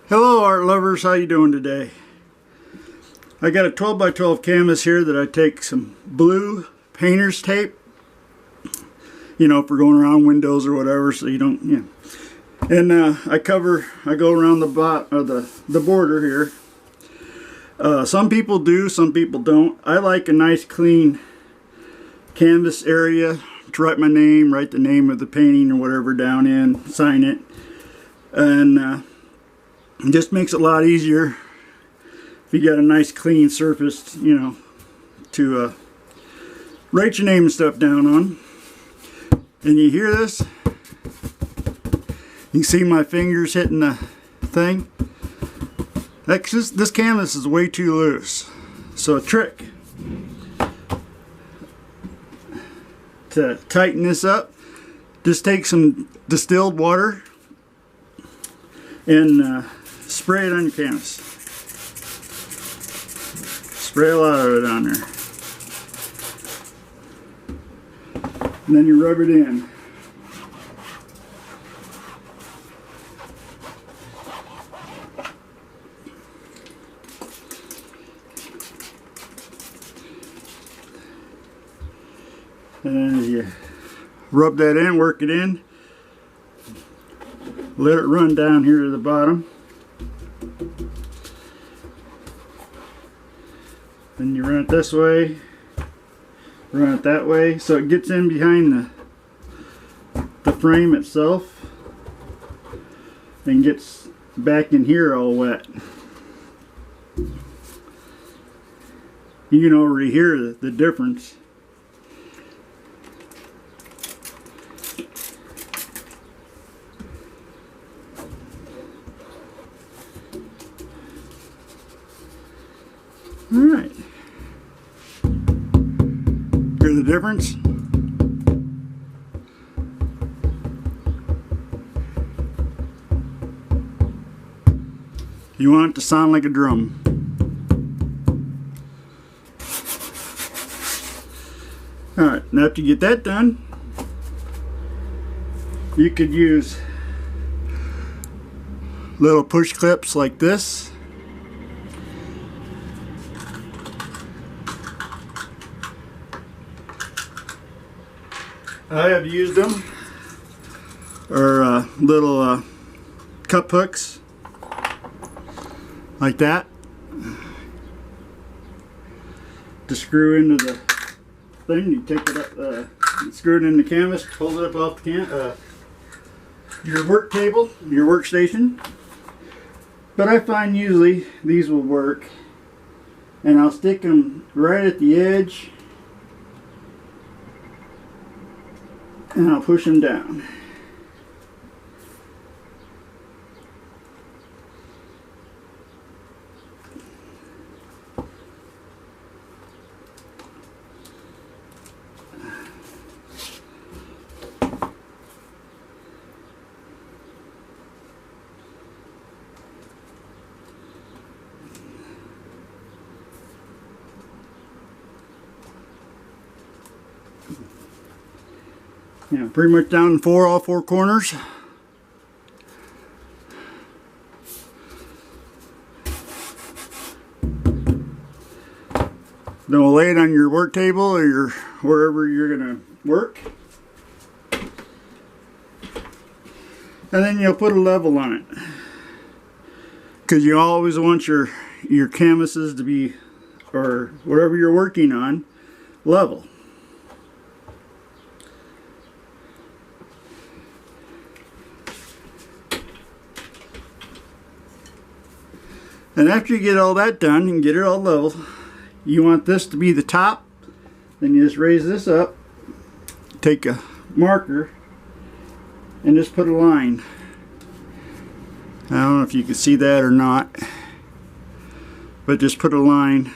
Hello art lovers, how you doing today? I got a 12 by 12 canvas here that I take some blue painter's tape, for going around windows or whatever, so you don't, And I go around the border here. Some people do, some people don't. I like a nice clean canvas area to write my name, write the name of the painting or whatever down in, sign it, and it just makes it a lot easier if you got a nice clean surface, to write your name and stuff down on. And you hear this? You can see my fingers hitting the thing. This canvas is way too loose. So a trick to tighten this up, just take some distilled water and spray it on your canvas. Spray a lot of it on there. And then you rub it in. And as you rub that in, work it in, let it run down here to the bottom. Then you run it this way, run it that way, so it gets in behind the frame itself and gets back in here all wet. You can already hear the difference. Alright. Hear the difference? You want it to sound like a drum. Alright, now after you get that done, you could use little push clips like this. I have used them, or little cup hooks like that to screw into the thing. You take it up, screw it in the canvas, hold it up off the your work table, your workstation. But I find usually these will work, and I'll stick them right at the edge. And I'll push them down. Pretty much down all four corners. Then we'll lay it on your work table or wherever you're gonna work. And then you'll put a level on it, because you always want your canvases to be, or whatever you're working on, level. And after you get all that done and get it all level, you want this to be the top. Then you just raise this up, take a marker, and just put a line. I don't know if you can see that or not, but just put a line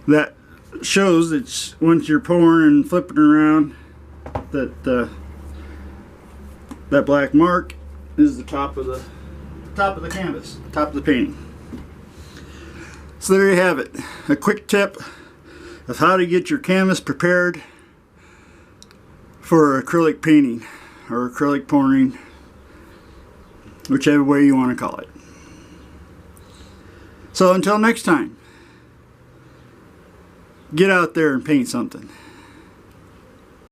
that shows that once you're pouring and flipping around, that that black mark is the top of the canvas, top of the painting. So there you have it, a quick tip of how to get your canvas prepared for acrylic painting or acrylic pouring. whichever way you want to call it. So until next time, get out there and paint something.